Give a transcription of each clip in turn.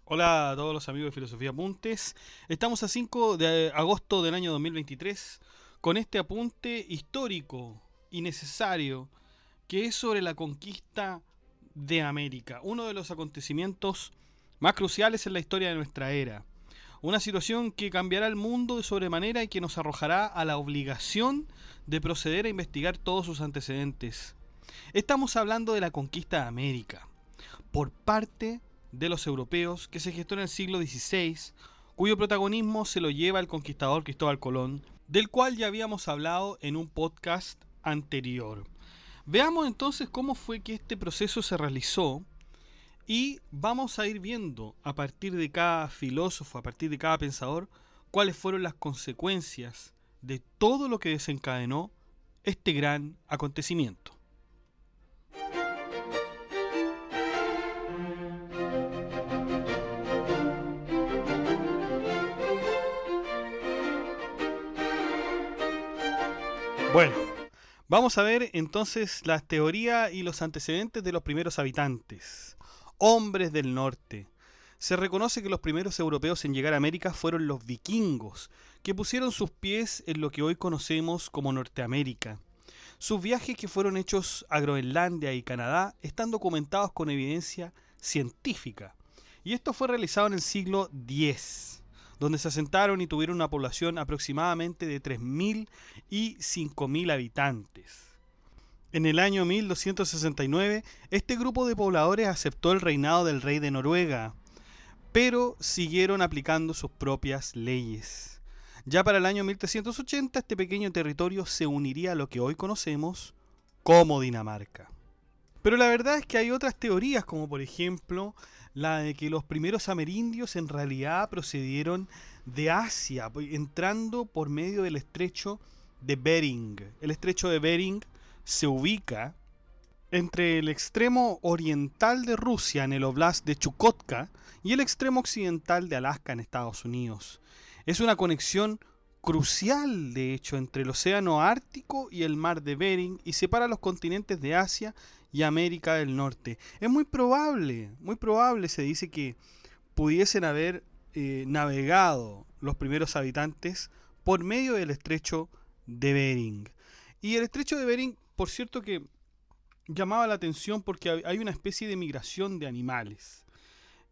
Hola a todos los amigos de Filosofía Apuntes. Estamos a 5 de agosto del año 2023 con este apunte histórico y necesario que es sobre la conquista de América, uno de los acontecimientos más cruciales en la historia de nuestra era. Una situación que cambiará el mundo de sobremanera y que nos arrojará a la obligación de proceder a investigar todos sus antecedentes. Estamos hablando de la conquista de América por parte de los europeos que se gestó en el siglo XVI, cuyo protagonismo se lo lleva el conquistador Cristóbal Colón, del cual ya habíamos hablado en un podcast anterior. Veamos entonces cómo fue que este proceso se realizó y vamos a ir viendo a partir de cada filósofo, a partir de cada pensador, cuáles fueron las consecuencias de todo lo que desencadenó este gran acontecimiento. Bueno, vamos a ver entonces las teorías y los antecedentes de los primeros habitantes, hombres del norte. Se reconoce que los primeros europeos en llegar a América fueron los vikingos, que pusieron sus pies en lo que hoy conocemos como Norteamérica. Sus viajes, que fueron hechos a Groenlandia y Canadá, están documentados con evidencia científica. Y esto fue realizado en el siglo X, donde se asentaron y tuvieron una población aproximadamente de 3.000 y 5.000 habitantes. En el año 1269, este grupo de pobladores aceptó el reinado del rey de Noruega, pero siguieron aplicando sus propias leyes. Ya para el año 1380, este pequeño territorio se uniría a lo que hoy conocemos como Dinamarca. Pero la verdad es que hay otras teorías, como por ejemplo la de que los primeros amerindios en realidad procedieron de Asia, entrando por medio del estrecho de Bering. El estrecho de Bering se ubica entre el extremo oriental de Rusia, en el Oblast de Chukotka, y el extremo occidental de Alaska, en Estados Unidos. Es una conexión crucial, de hecho, entre el océano Ártico y el mar de Bering, y separa los continentes de Asia y América del Norte. Es muy probable se dice que pudiesen haber navegado los primeros habitantes por medio del estrecho de Bering. Y el estrecho de Bering, por cierto, que llamaba la atención porque hay una especie de migración de animales.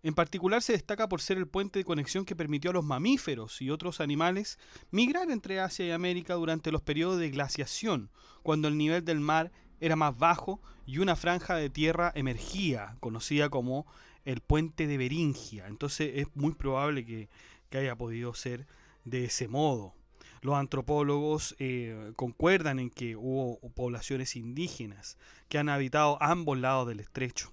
En particular se destaca por ser el puente de conexión que permitió a los mamíferos y otros animales migrar entre Asia y América durante los periodos de glaciación, cuando el nivel del mar era más bajo y una franja de tierra emergía, conocida como el puente de Beringia. Entonces es muy probable que haya podido ser de ese modo. Los antropólogos concuerdan en que hubo poblaciones indígenas que han habitado ambos lados del estrecho.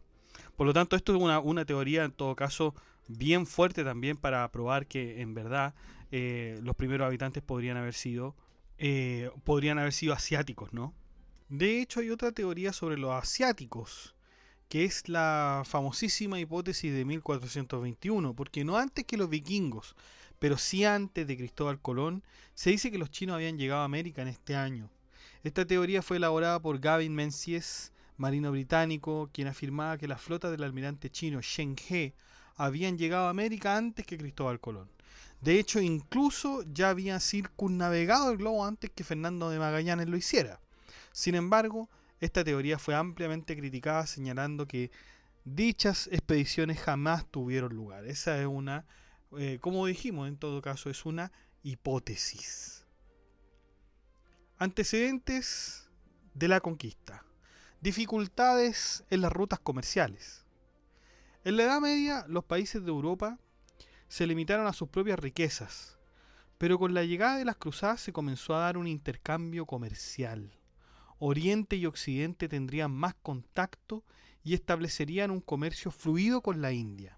Por lo tanto, esto es una teoría, en todo caso, bien fuerte también para probar que, en verdad, los primeros habitantes podrían haber sido asiáticos, ¿no? De hecho, hay otra teoría sobre los asiáticos, que es la famosísima hipótesis de 1421, porque no antes que los vikingos, pero sí antes de Cristóbal Colón, se dice que los chinos habían llegado a América en este año. Esta teoría fue elaborada por Gavin Menzies, marino británico, quien afirmaba que las flotas del almirante chino Zheng He habían llegado a América antes que Cristóbal Colón. De hecho, incluso ya habían circunnavegado el globo antes que Fernando de Magallanes lo hiciera. Sin embargo, esta teoría fue ampliamente criticada, señalando que dichas expediciones jamás tuvieron lugar. Esa es como dijimos, en todo caso, es una hipótesis. Antecedentes de la conquista. Dificultades en las rutas comerciales. En la Edad Media, los países de Europa se limitaron a sus propias riquezas, pero con la llegada de las cruzadas se comenzó a dar un intercambio comercial. Oriente y Occidente tendrían más contacto y establecerían un comercio fluido con la India.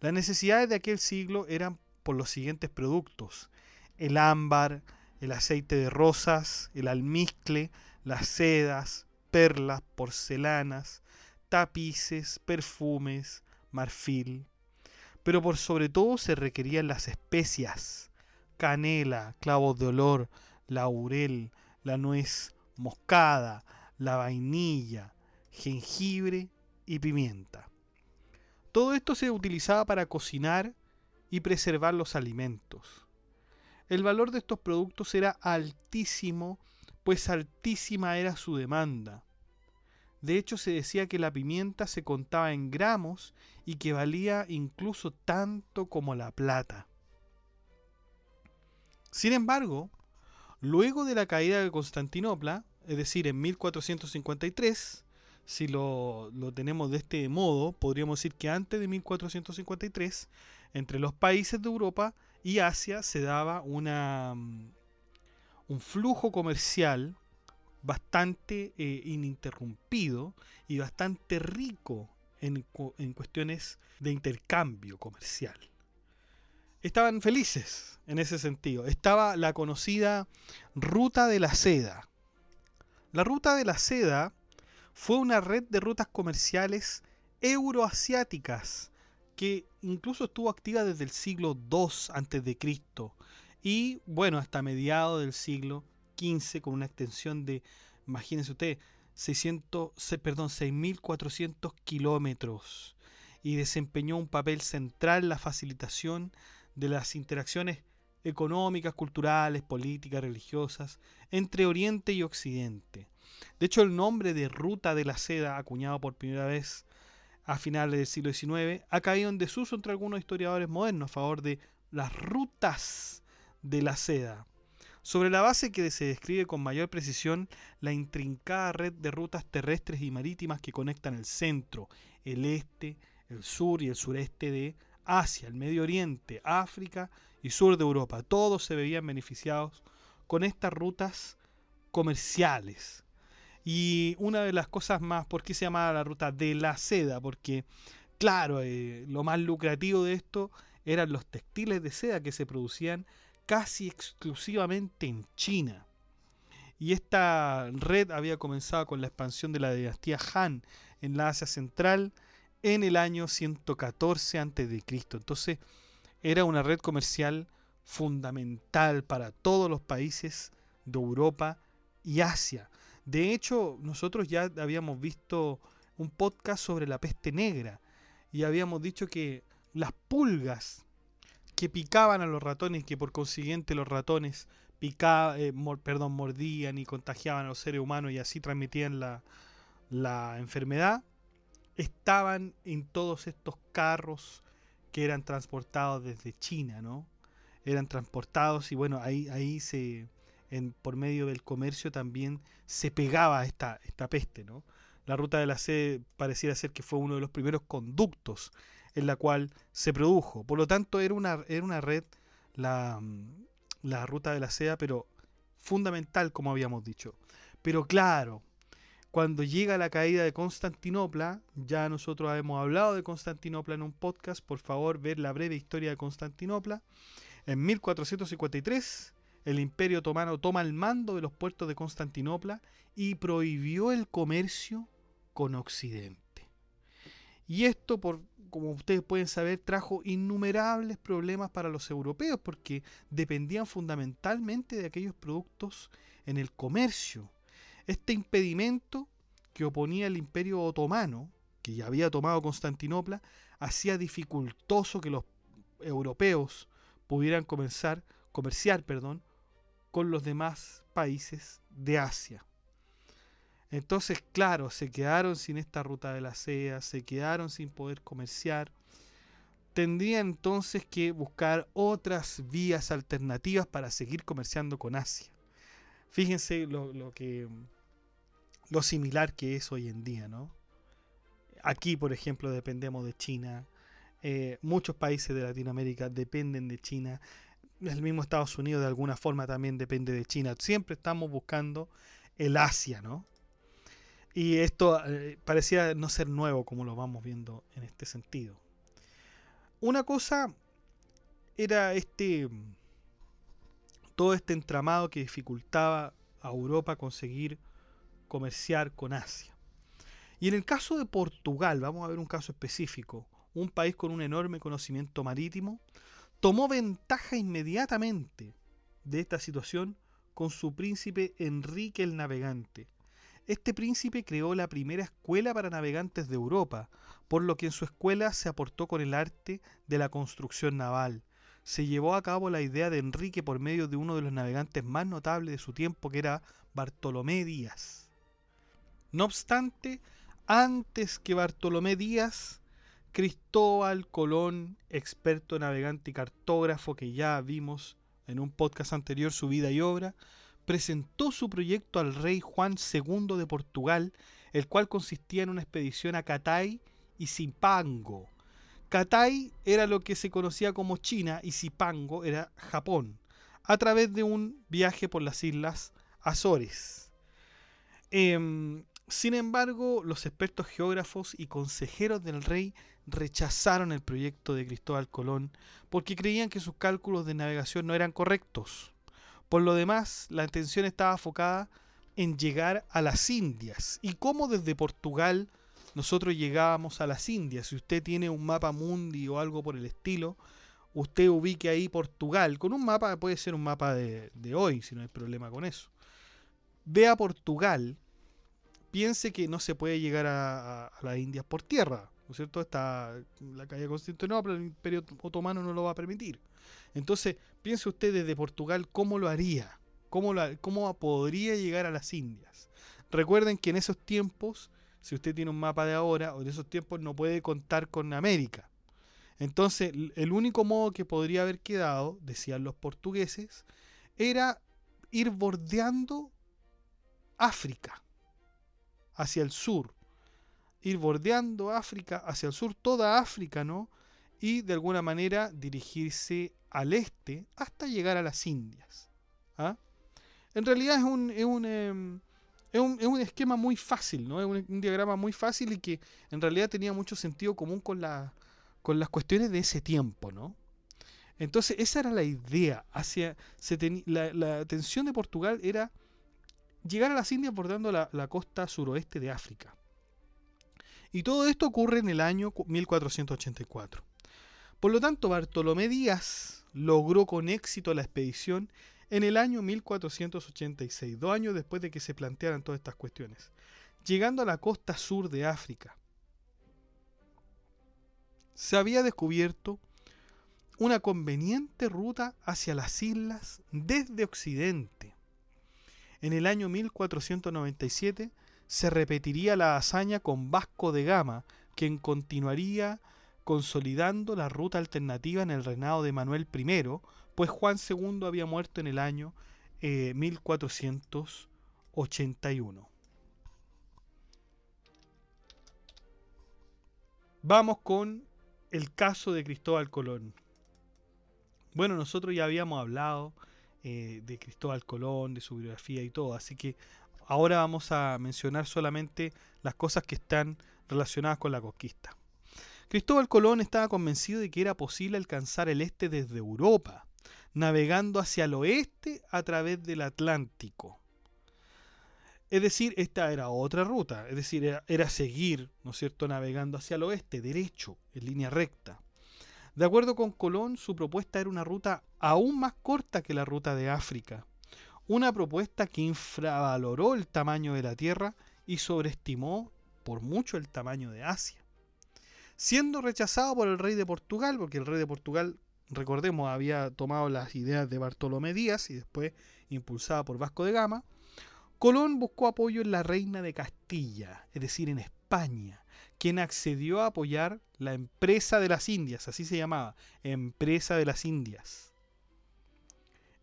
Las necesidades de aquel siglo eran por los siguientes productos: el ámbar, el aceite de rosas, el almizcle, las sedas, perlas, porcelanas, tapices, perfumes, marfil. Pero por sobre todo se requerían las especias, canela, clavos de olor, laurel, la nuez moscada, la vainilla, jengibre y pimienta. Todo esto se utilizaba para cocinar y preservar los alimentos. El valor de estos productos era altísimo, pues altísima era su demanda. De hecho, se decía que la pimienta se contaba en gramos y que valía incluso tanto como la plata. Sin embargo, luego de la caída de Constantinopla, es decir, en 1453, si lo tenemos de este modo, podríamos decir que antes de 1453, entre los países de Europa y Asia se daba un flujo comercial bastante ininterrumpido y bastante rico en cuestiones de intercambio comercial. Estaban felices en ese sentido. Estaba la conocida Ruta de la Seda. La Ruta de la Seda fue una red de rutas comerciales euroasiáticas que incluso estuvo activa desde el siglo II a.C. y bueno, hasta mediados del siglo XV con una extensión de, imagínense ustedes, 6.400 kilómetros y desempeñó un papel central en la facilitación de las interacciones económicas, culturales, políticas, religiosas entre Oriente y Occidente. De hecho, el nombre de Ruta de la Seda, acuñado por primera vez a finales del siglo XIX, ha caído en desuso entre algunos historiadores modernos a favor de las rutas de la seda, sobre la base que se describe con mayor precisión la intrincada red de rutas terrestres y marítimas que conectan el centro, el este, el sur y el sureste de Asia, el Medio Oriente, África y sur de Europa. Todos se veían beneficiados con estas rutas comerciales. Y una de las cosas más, ¿por qué se llamaba la ruta de la seda? Porque, claro, lo más lucrativo de esto eran los textiles de seda que se producían casi exclusivamente en China. Y esta red había comenzado con la expansión de la dinastía Han en la Asia Central en el año 114 a.C. Entonces, era una red comercial fundamental para todos los países de Europa y Asia. De hecho, nosotros ya habíamos visto un podcast sobre la peste negra y habíamos dicho que las pulgas que picaban a los ratones, que por consiguiente los ratones mordían y contagiaban a los seres humanos y así transmitían la enfermedad, estaban en todos estos carros que eran transportados desde China, ¿no? Eran transportados y bueno, ahí por medio del comercio también se pegaba esta peste, ¿no? La ruta de la seda pareciera ser que fue uno de los primeros conductos en la cual se produjo. Por lo tanto, era una red, la ruta de la seda, pero fundamental, como habíamos dicho. Pero claro, cuando llega la caída de Constantinopla, ya nosotros hemos hablado de Constantinopla en un podcast, por favor, ver la breve historia de Constantinopla. En 1453, el Imperio Otomano toma el mando de los puertos de Constantinopla y prohibió el comercio con Occidente. Y esto, como ustedes pueden saber, trajo innumerables problemas para los europeos porque dependían fundamentalmente de aquellos productos en el comercio. Este impedimento que oponía el Imperio Otomano, que ya había tomado Constantinopla, hacía dificultoso que los europeos pudieran comerciar, con los demás países de Asia. Entonces, claro, se quedaron sin esta ruta de la seda, se quedaron sin poder comerciar. Tendrían entonces que buscar otras vías alternativas para seguir comerciando con Asia. Fíjense lo similar que es hoy en día, ¿no? Aquí, por ejemplo, dependemos de China. Muchos países de Latinoamérica dependen de China. El mismo Estados Unidos de alguna forma también depende de China. Siempre estamos buscando el Asia, ¿no? Y esto parecía no ser nuevo como lo vamos viendo en este sentido. Una cosa era todo este entramado que dificultaba a Europa conseguir comerciar con Asia. Y en el caso de Portugal, vamos a ver un caso específico, un país con un enorme conocimiento marítimo, tomó ventaja inmediatamente de esta situación con su príncipe Enrique el Navegante. Este príncipe creó la primera escuela para navegantes de Europa, por lo que en su escuela se aportó con el arte de la construcción naval. Se llevó a cabo la idea de Enrique por medio de uno de los navegantes más notables de su tiempo, que era Bartolomé Díaz. No obstante, antes que Bartolomé Díaz, Cristóbal Colón, experto navegante y cartógrafo que ya vimos en un podcast anterior su vida y obra, presentó su proyecto al rey Juan II de Portugal, el cual consistía en una expedición a Catay y Zipango. Catay era lo que se conocía como China y Zipango era Japón, a través de un viaje por las islas Azores. Sin embargo, los expertos geógrafos y consejeros del rey rechazaron el proyecto de Cristóbal Colón porque creían que sus cálculos de navegación no eran correctos. Por lo demás, la atención estaba enfocada en llegar a las Indias. ¿Y cómo desde Portugal nosotros llegábamos a las Indias? Si usted tiene un mapa mundi o algo por el estilo, usted ubique ahí Portugal. Con un mapa, puede ser un mapa de hoy, si no hay problema con eso. Vea Portugal, piense que no se puede llegar a las Indias por tierra, ¿no es cierto? Está la calle de Constantinopla, el Imperio Otomano no lo va a permitir. Entonces, piense usted desde Portugal cómo lo haría, cómo podría llegar a las Indias. Recuerden que en esos tiempos, si usted tiene un mapa de ahora, o en esos tiempos no puede contar con América. Entonces, el único modo que podría haber quedado, decían los portugueses, era ir bordeando África hacia el sur, ir bordeando África hacia el sur, toda África, ¿no? Y de alguna manera dirigirse al este hasta llegar a las Indias. ¿Ah? En realidad es un esquema muy fácil, ¿no? Es un diagrama muy fácil y que en realidad tenía mucho sentido común con las cuestiones de ese tiempo, ¿no? Entonces esa era la idea. La atención de Portugal era llegar a las Indias bordando la costa suroeste de África. Y todo esto ocurre en el año 1484. Por lo tanto, Bartolomé Díaz logró con éxito la expedición en el año 1486, 2 años después de que se plantearan todas estas cuestiones, llegando a la costa sur de África. Se había descubierto una conveniente ruta hacia las islas desde Occidente. En el año 1497 se repetiría la hazaña con Vasco de Gama, quien continuaría consolidando la ruta alternativa en el reinado de Manuel I, pues Juan II había muerto en el año 1481. Vamos con el caso de Cristóbal Colón. Bueno, nosotros ya habíamos hablado de Cristóbal Colón, de su biografía y todo, así que ahora vamos a mencionar solamente las cosas que están relacionadas con la conquista. Cristóbal Colón estaba convencido de que era posible alcanzar el este desde Europa, navegando hacia el oeste a través del Atlántico. Es decir, esta era otra ruta, es decir, era seguir, ¿no es cierto?, navegando hacia el oeste, derecho, en línea recta. De acuerdo con Colón, su propuesta era una ruta aún más corta que la ruta de África, una propuesta que infravaloró el tamaño de la Tierra y sobreestimó por mucho el tamaño de Asia. Siendo rechazado por el rey de Portugal, porque el rey de Portugal, recordemos, había tomado las ideas de Bartolomé Díaz y después impulsada por Vasco de Gama, Colón buscó apoyo en la reina de Castilla, es decir, en España, quien accedió a apoyar la Empresa de las Indias, así se llamaba, Empresa de las Indias.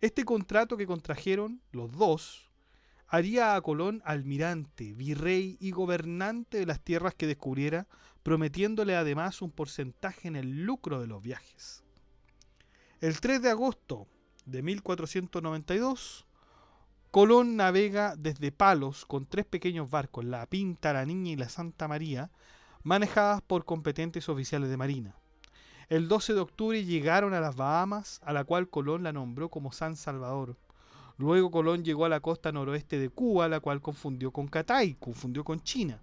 Este contrato que contrajeron los dos haría a Colón almirante, virrey y gobernante de las tierras que descubriera, prometiéndole además un porcentaje en el lucro de los viajes. El 3 de agosto de 1492, Colón navega desde Palos con 3 pequeños barcos, la Pinta, la Niña y la Santa María, manejadas por competentes oficiales de marina. El 12 de octubre llegaron a las Bahamas, a la cual Colón la nombró como San Salvador. Luego Colón llegó a la costa noroeste de Cuba, la cual confundió con Catay, confundió con China.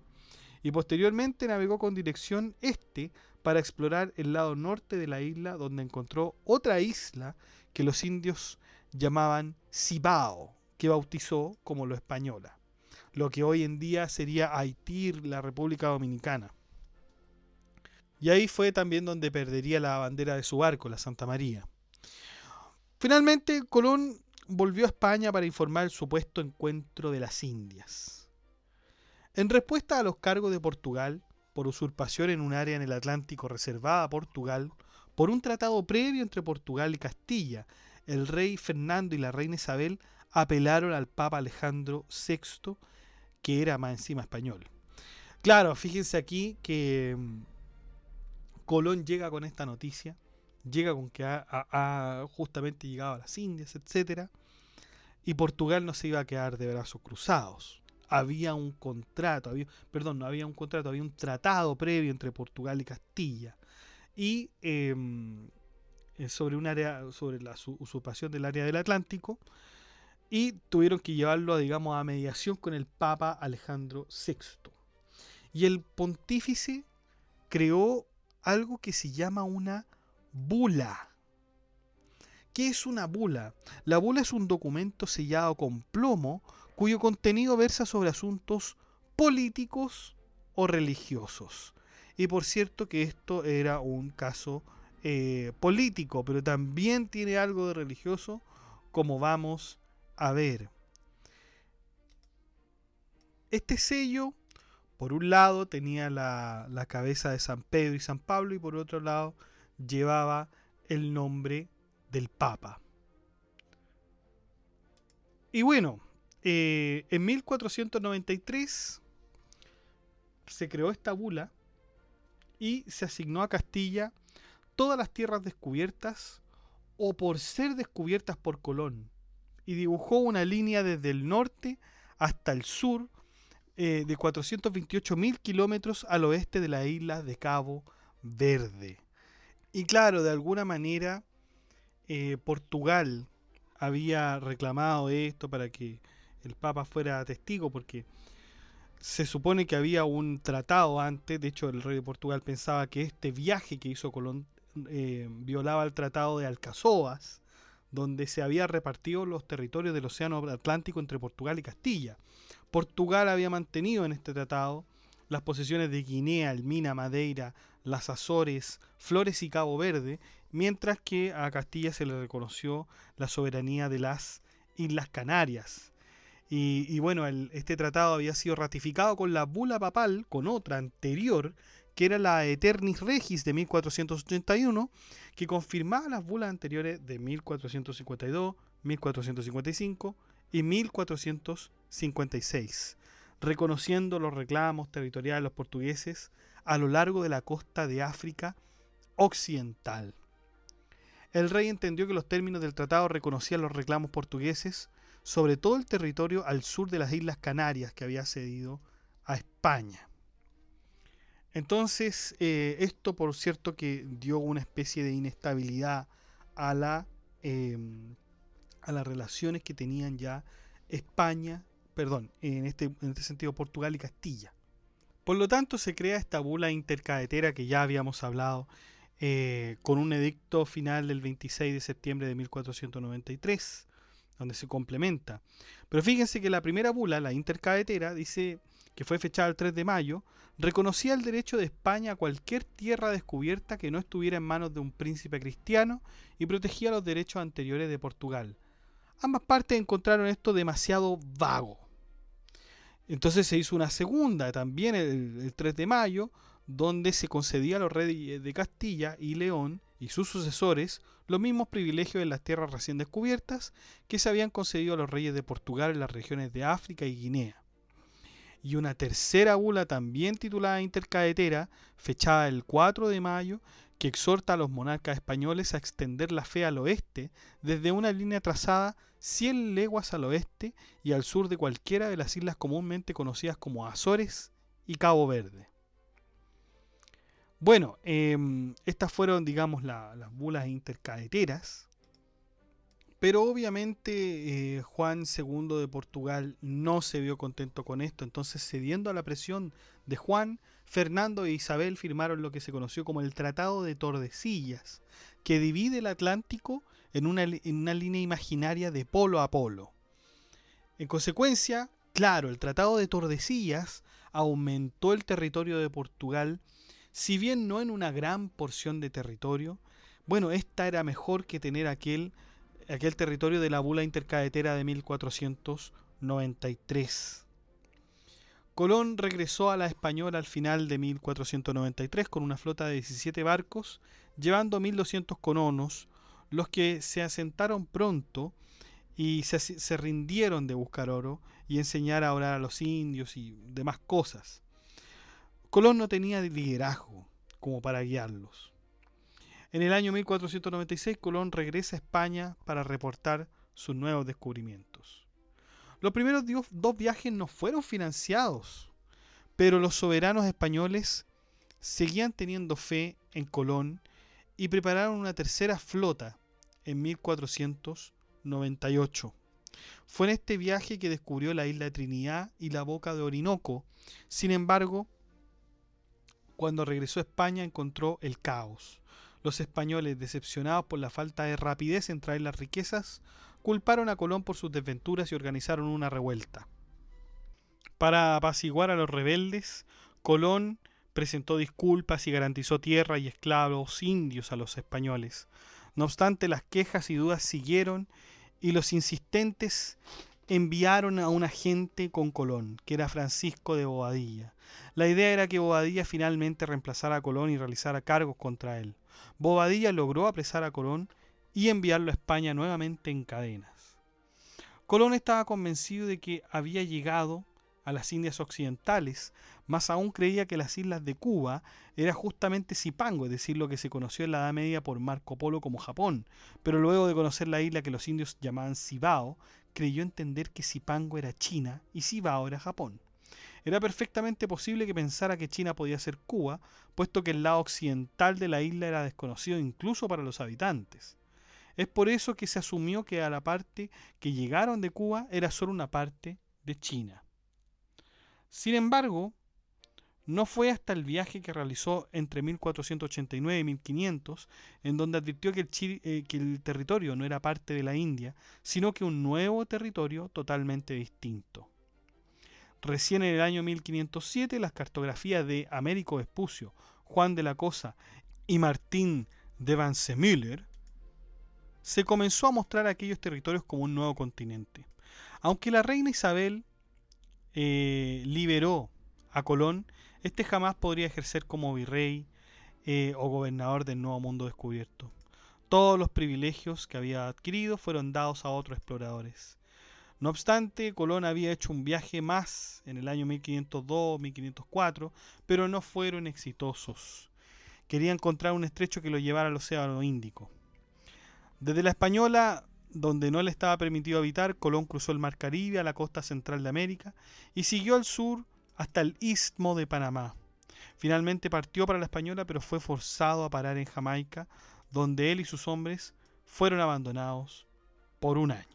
y posteriormente navegó con dirección este para explorar el lado norte de la isla, donde encontró otra isla que los indios llamaban Cibao, que bautizó como lo española, lo que hoy en día sería Haití, la República Dominicana. Y ahí fue también donde perdería la bandera de su barco, la Santa María. Finalmente, Colón volvió a España para informar el supuesto encuentro de las Indias. En respuesta a los cargos de Portugal por usurpación en un área en el Atlántico reservada a Portugal, por un tratado previo entre Portugal y Castilla, el rey Fernando y la reina Isabel apelaron al Papa Alejandro VI, que era más encima español. Claro, fíjense aquí que Colón llega con esta noticia, llega con que ha justamente llegado a las Indias, etcétera, y Portugal no se iba a quedar de brazos cruzados. Había un contrato, no había un contrato, había un tratado previo entre Portugal y Castilla, y sobre un área, sobre la usurpación del área del Atlántico, y tuvieron que llevarlo, digamos, a mediación con el Papa Alejandro VI. Y el pontífice creó algo que se llama una bula. ¿Qué es una bula? La bula es un documento sellado con plomo cuyo contenido versa sobre asuntos políticos o religiosos. Y por cierto que esto era un caso político, pero también tiene algo de religioso, como vamos a ver. Este sello, por un lado, tenía la cabeza de San Pedro y San Pablo, y por otro lado, llevaba el nombre del Papa. Y bueno, en 1493 se creó esta bula y se asignó a Castilla todas las tierras descubiertas o por ser descubiertas por Colón, y dibujó una línea desde el norte hasta el sur de 428.000 kilómetros al oeste de la isla de Cabo Verde. Y claro, de alguna manera Portugal había reclamado esto para que el Papa fuera testigo, porque se supone que había un tratado antes. De hecho, el rey de Portugal pensaba que este viaje que hizo Colón violaba el tratado de Alcazovas, donde se había repartido los territorios del Océano Atlántico entre Portugal y Castilla. Portugal había mantenido en este tratado las posesiones de Guinea, Elmina, Madeira, las Azores, Flores y Cabo Verde, mientras que a Castilla se le reconoció la soberanía de las Islas Canarias. Y bueno, este tratado había sido ratificado con la bula papal, con otra anterior, que era la Aeternis Regis de 1481, que confirmaba las bulas anteriores de 1452, 1455 y 1456, reconociendo los reclamos territoriales de los portugueses a lo largo de la costa de África occidental. El rey entendió que los términos del tratado reconocían los reclamos portugueses sobre todo el territorio al sur de las Islas Canarias que había cedido a España. Entonces, esto por cierto que dio una especie de inestabilidad a las relaciones que tenían ya España, en este sentido Portugal y Castilla. Por lo tanto, se crea esta bula intercaetera que ya habíamos hablado, con un edicto final del 26 de septiembre de 1493, donde se complementa. Pero fíjense que la primera bula, la intercaetera, dice que fue fechada el 3 de mayo, reconocía el derecho de España a cualquier tierra descubierta que no estuviera en manos de un príncipe cristiano y protegía los derechos anteriores de Portugal. Ambas partes encontraron esto demasiado vago. Entonces se hizo una segunda, también el 3 de mayo, donde se concedía a los reyes de Castilla y León y sus sucesores los mismos privilegios en las tierras recién descubiertas que se habían concedido a los reyes de Portugal en las regiones de África y Guinea. Y una tercera bula también titulada intercaetera, fechada el 4 de mayo, que exhorta a los monarcas españoles a extender la fe al oeste desde una línea trazada 100 leguas al oeste y al sur de cualquiera de las islas comúnmente conocidas como Azores y Cabo Verde. Bueno, estas fueron, digamos, las bulas intercaeteras, Pero obviamente Juan II de Portugal no se vio contento con esto, entonces cediendo a la presión de Juan, Fernando e Isabel firmaron lo que se conoció como el Tratado de Tordesillas, que divide el Atlántico en una línea imaginaria de polo a polo. En consecuencia, claro, el Tratado de Tordesillas aumentó el territorio de Portugal, si bien no en una gran porción de territorio. Bueno, esta era mejor que tener aquel territorio de la bula intercadetera de 1493. Colón regresó a la Española al final de 1493 con una flota de 17 barcos, llevando 1200 colonos, los que se asentaron pronto y se rindieron de buscar oro y enseñar a orar a los indios y demás cosas. Colón no tenía liderazgo como para guiarlos. En el año 1496 Colón regresa a España para reportar sus nuevos descubrimientos. Los primeros dos viajes no fueron financiados, pero los soberanos españoles seguían teniendo fe en Colón y prepararon una tercera flota en 1498. Fue en este viaje que descubrió la isla de Trinidad y la boca de Orinoco. Sin embargo, cuando regresó a España encontró el caos. Los españoles, decepcionados por la falta de rapidez en traer las riquezas, culparon a Colón por sus desventuras y organizaron una revuelta. Para apaciguar a los rebeldes, Colón presentó disculpas y garantizó tierra y esclavos indios a los españoles. No obstante, las quejas y dudas siguieron y los insistentes enviaron a un agente con Colón, que era Francisco de Bobadilla. La idea era que Bobadilla finalmente reemplazara a Colón y realizara cargos contra él. Bobadilla logró apresar a Colón y enviarlo a España nuevamente en cadenas. Colón estaba convencido de que había llegado a las Indias Occidentales, más aún creía que las islas de Cuba era justamente Zipango, es decir, lo que se conoció en la Edad Media por Marco Polo como Japón, pero luego de conocer la isla que los indios llamaban Cibao, creyó entender que Zipango era China y Cibao era Japón. Era perfectamente posible que pensara que China podía ser Cuba, puesto que el lado occidental de la isla era desconocido incluso para los habitantes. Es por eso que se asumió que a la parte que llegaron de Cuba era solo una parte de China. Sin embargo, no fue hasta el viaje que realizó entre 1489 y 1500, en donde advirtió que el territorio no era parte de la India, sino que un nuevo territorio totalmente distinto. Recién en el año 1507, las cartografías de Américo Vespucio, Juan de la Cosa y Martín de Vansemüller se comenzó a mostrar aquellos territorios como un nuevo continente. Aunque la reina Isabel liberó a Colón, este jamás podría ejercer como virrey o gobernador del nuevo mundo descubierto. Todos los privilegios que había adquirido fueron dados a otros exploradores. No obstante, Colón había hecho un viaje más en el año 1502-1504, pero no fueron exitosos. Quería encontrar un estrecho que lo llevara al Océano Índico. Desde la Española, donde no le estaba permitido habitar, Colón cruzó el Mar Caribe a la costa central de América y siguió al sur hasta el Istmo de Panamá. Finalmente partió para la Española, pero fue forzado a parar en Jamaica, donde él y sus hombres fueron abandonados por un año.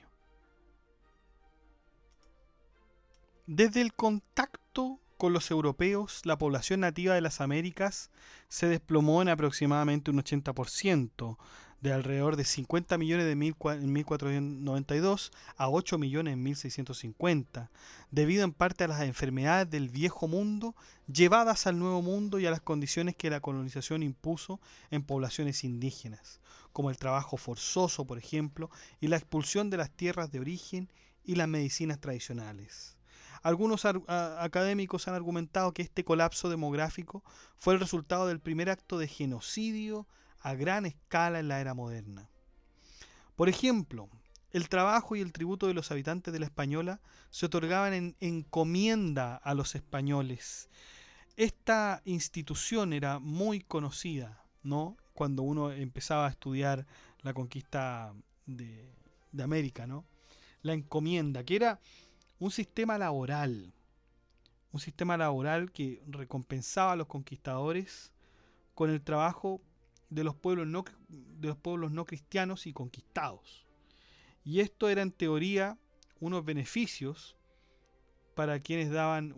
Desde el contacto con los europeos, la población nativa de las Américas se desplomó en aproximadamente un 80%, de alrededor de 50 millones en 1492 a 8 millones en 1650, debido en parte a las enfermedades del viejo mundo llevadas al nuevo mundo y a las condiciones que la colonización impuso en poblaciones indígenas, como el trabajo forzoso, por ejemplo, y la expulsión de las tierras de origen y las medicinas tradicionales. Algunos académicos han argumentado que este colapso demográfico fue el resultado del primer acto de genocidio a gran escala en la era moderna. Por ejemplo, el trabajo y el tributo de los habitantes de la Española se otorgaban en encomienda a los españoles. Esta institución era muy conocida, ¿no? Cuando uno empezaba a estudiar la conquista de América, ¿no? La encomienda, que era un sistema laboral que recompensaba a los conquistadores con el trabajo de los pueblos no cristianos y conquistados. Y esto era en teoría unos beneficios para quienes daban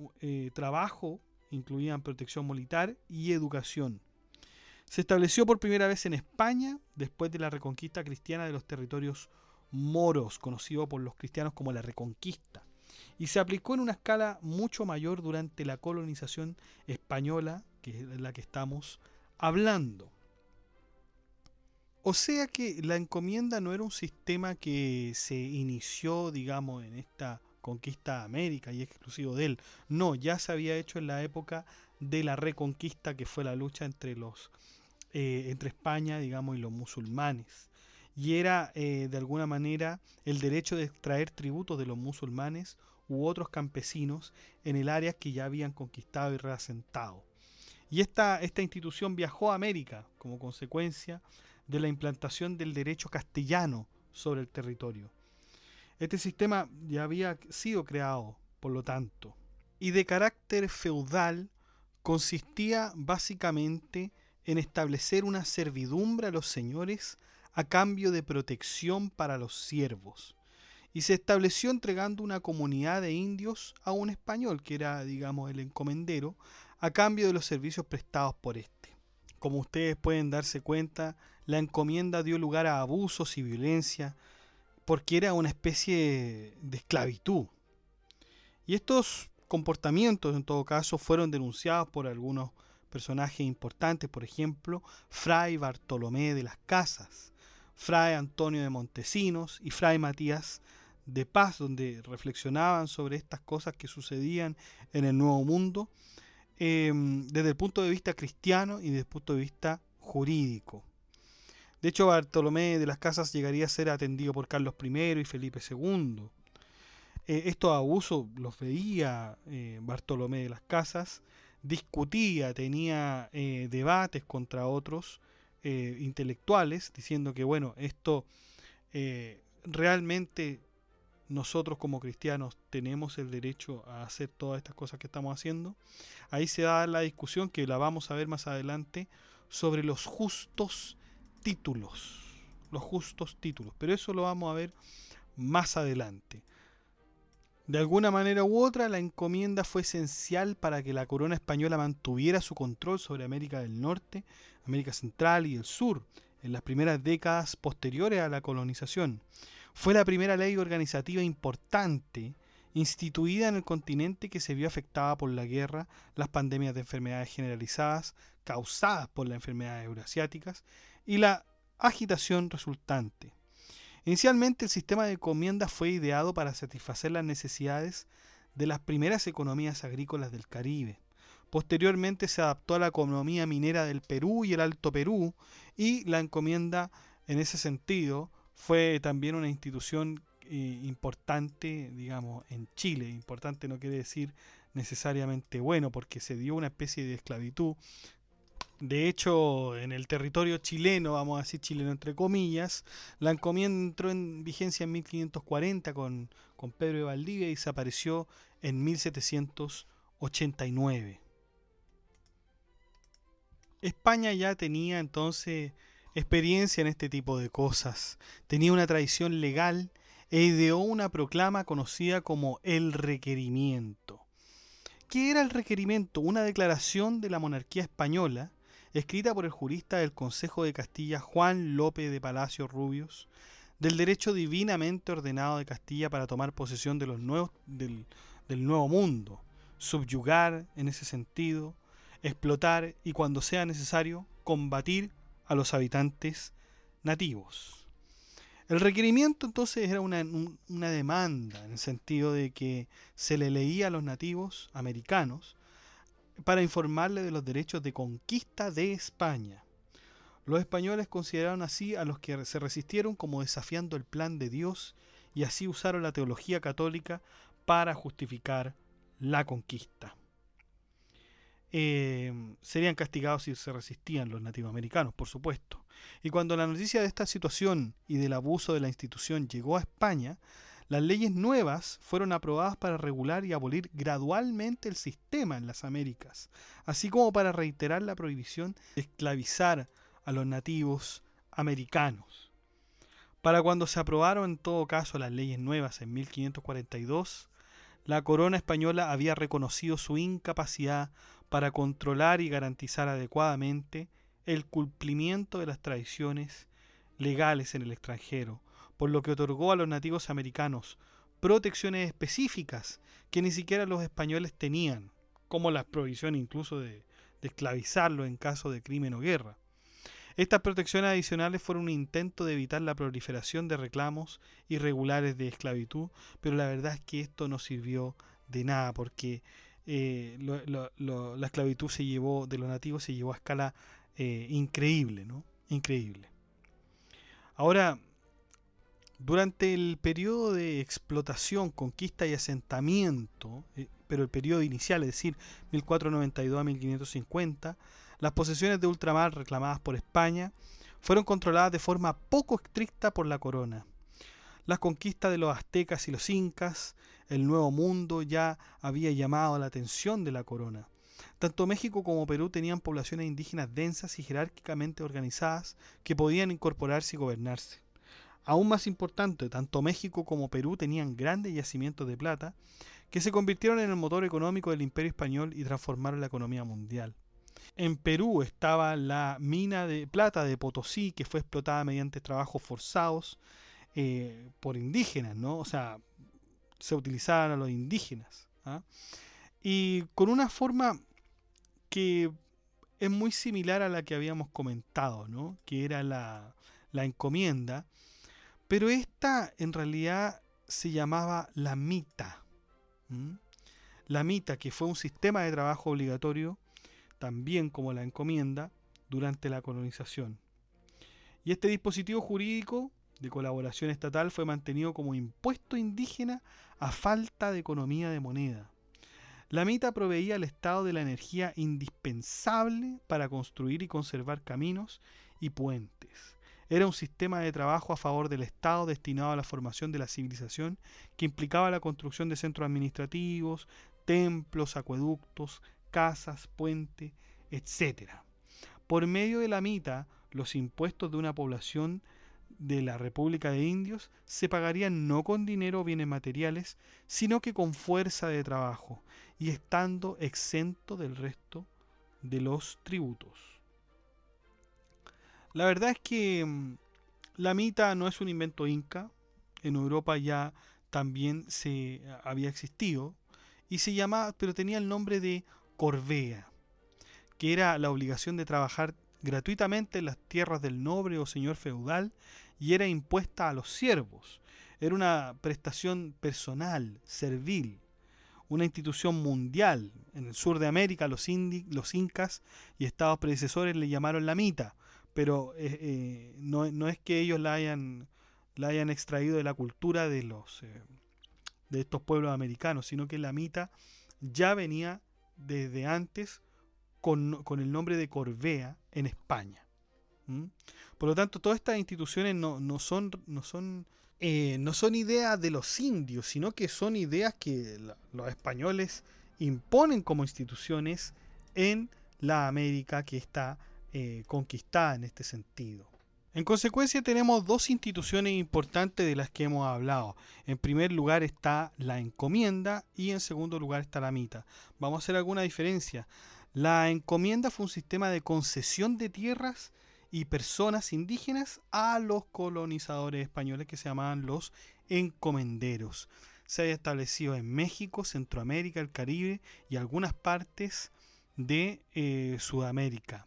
trabajo, incluían protección militar y educación. Se estableció por primera vez en España después de la reconquista cristiana de los territorios moros, conocido por los cristianos como la Reconquista, y se aplicó en una escala mucho mayor durante la colonización española, que es de la que estamos hablando. O sea que la encomienda no era un sistema que se inició, digamos, en esta conquista de América y exclusivo de él. No, ya se había hecho en la época de la Reconquista, que fue la lucha entre España, digamos, y los musulmanes. Y era, de alguna manera, el derecho de extraer tributos de los musulmanes u otros campesinos en el área que ya habían conquistado y reasentado. Y esta institución viajó a América como consecuencia de la implantación del derecho castellano sobre el territorio. Este sistema ya había sido creado, por lo tanto, y de carácter feudal, consistía básicamente en establecer una servidumbre a los señores a cambio de protección para los siervos. Y se estableció entregando una comunidad de indios a un español, que era, digamos, el encomendero, a cambio de los servicios prestados por este. Como ustedes pueden darse cuenta, la encomienda dio lugar a abusos y violencia, porque era una especie de esclavitud. Y estos comportamientos, en todo caso, fueron denunciados por algunos personajes importantes, por ejemplo, Fray Bartolomé de las Casas, Fray Antonio de Montesinos y Fray Matías de Paz, donde reflexionaban sobre estas cosas que sucedían en el Nuevo Mundo desde el punto de vista cristiano y desde el punto de vista jurídico. De hecho, Bartolomé de las Casas llegaría a ser atendido por Carlos I y Felipe II. Estos abusos los veía Bartolomé de las Casas, discutía, tenía debates contra otros intelectuales, diciendo que, bueno, esto realmente nosotros como cristianos tenemos el derecho a hacer todas estas cosas que estamos haciendo. Ahí se da la discusión, que la vamos a ver más adelante, sobre los justos títulos. Los justos títulos. Pero eso lo vamos a ver más adelante. De alguna manera u otra, la encomienda fue esencial para que la corona española mantuviera su control sobre América del Norte, América Central y el Sur, en las primeras décadas posteriores a la colonización. Fue la primera ley organizativa importante instituida en el continente que se vio afectada por la guerra, las pandemias de enfermedades generalizadas causadas por las enfermedades euroasiáticas y la agitación resultante. Inicialmente el sistema de encomiendas fue ideado para satisfacer las necesidades de las primeras economías agrícolas del Caribe. Posteriormente se adaptó a la economía minera del Perú y el Alto Perú, y la encomienda en ese sentido fue también una institución importante, digamos, en Chile. Importante no quiere decir necesariamente bueno, porque se dio una especie de esclavitud. De hecho, en el territorio chileno, vamos a decir chileno entre comillas, la encomienda entró en vigencia en 1540 con Pedro de Valdivia y desapareció en 1789. España ya tenía entonces experiencia en este tipo de cosas, tenía una tradición legal e ideó una proclama conocida como el requerimiento. ¿Qué era el requerimiento? Una declaración de la monarquía española, escrita por el jurista del Consejo de Castilla Juan Lope de Palacios Rubios, del derecho divinamente ordenado de Castilla para tomar posesión de los del nuevo mundo, subyugar en ese sentido, explotar y, cuando sea necesario, combatir a los habitantes nativos. El requerimiento entonces era una demanda, en el sentido de que se le leía a los nativos americanos para informarle de los derechos de conquista de España. Los españoles consideraron así a los que se resistieron como desafiando el plan de Dios, y así usaron la teología católica para justificar la conquista. Serían castigados si se resistían los nativos americanos, por supuesto. Y cuando la noticia de esta situación y del abuso de la institución llegó a España, las leyes nuevas fueron aprobadas para regular y abolir gradualmente el sistema en las Américas, así como para reiterar la prohibición de esclavizar a los nativos americanos. Para cuando se aprobaron en todo caso las leyes nuevas en 1542, la corona española había reconocido su incapacidad para controlar y garantizar adecuadamente el cumplimiento de las tradiciones legales en el extranjero, por lo que otorgó a los nativos americanos protecciones específicas que ni siquiera los españoles tenían, como la prohibición incluso de esclavizarlos en caso de crimen o guerra. Estas protecciones adicionales fueron un intento de evitar la proliferación de reclamos irregulares de esclavitud, pero la verdad es que esto no sirvió de nada porque la esclavitud se llevó de los nativos se llevó a escala increíble, ¿no? Increíble. Ahora, durante el periodo de explotación, conquista y asentamiento, pero el periodo inicial, es decir, 1492 a 1550, las posesiones de ultramar reclamadas por España fueron controladas de forma poco estricta por la corona. Las conquistas de los aztecas y los incas, el Nuevo Mundo ya había llamado la atención de la corona. Tanto México como Perú tenían poblaciones indígenas densas y jerárquicamente organizadas que podían incorporarse y gobernarse. Aún más importante, tanto México como Perú tenían grandes yacimientos de plata que se convirtieron en el motor económico del Imperio Español y transformaron la economía mundial. En Perú estaba la mina de plata de Potosí, que fue explotada mediante trabajos forzados por indígenas, ¿no? O sea, se utilizaban a los indígenas, ¿ah? Y con una forma que es muy similar a la que habíamos comentado, ¿no? Que era la encomienda, pero esta en realidad se llamaba la mita. ¿Mm? La mita, que fue un sistema de trabajo obligatorio, también como la encomienda, durante la colonización. Y este dispositivo jurídico de colaboración estatal fue mantenido como impuesto indígena a falta de economía de moneda. La mita proveía al Estado de la energía indispensable para construir y conservar caminos y puentes. Era un sistema de trabajo a favor del Estado destinado a la formación de la civilización que implicaba la construcción de centros administrativos, templos, acueductos, casas, puentes, etc. Por medio de la mita, los impuestos de una población de la República de Indios se pagarían no con dinero o bienes materiales, sino que con fuerza de trabajo, y estando exento del resto de los tributos. La verdad es que la mita no es un invento inca, en Europa ya también se había existido, y se llamaba, pero tenía el nombre de corvea, que era la obligación de trabajar gratuitamente en las tierras del noble o señor feudal y era impuesta a los siervos. Era una prestación personal, servil, una institución mundial. En el sur de América los incas y estados predecesores le llamaron la mita, pero no es que ellos la hayan extraído de la cultura de estos pueblos americanos, sino que la mita ya venía desde antes con el nombre de corvea en España. ¿Mm? Por lo tanto, todas estas instituciones no son ideas de los indios, sino que son ideas que los españoles imponen como instituciones en la América que está conquistada en este sentido. En consecuencia tenemos dos instituciones importantes de las que hemos hablado. En primer lugar está la encomienda y en segundo lugar está la mita. Vamos a hacer alguna diferencia. La encomienda fue un sistema de concesión de tierras y personas indígenas a los colonizadores españoles que se llamaban los encomenderos. Se había establecido en México, Centroamérica, el Caribe y algunas partes de Sudamérica.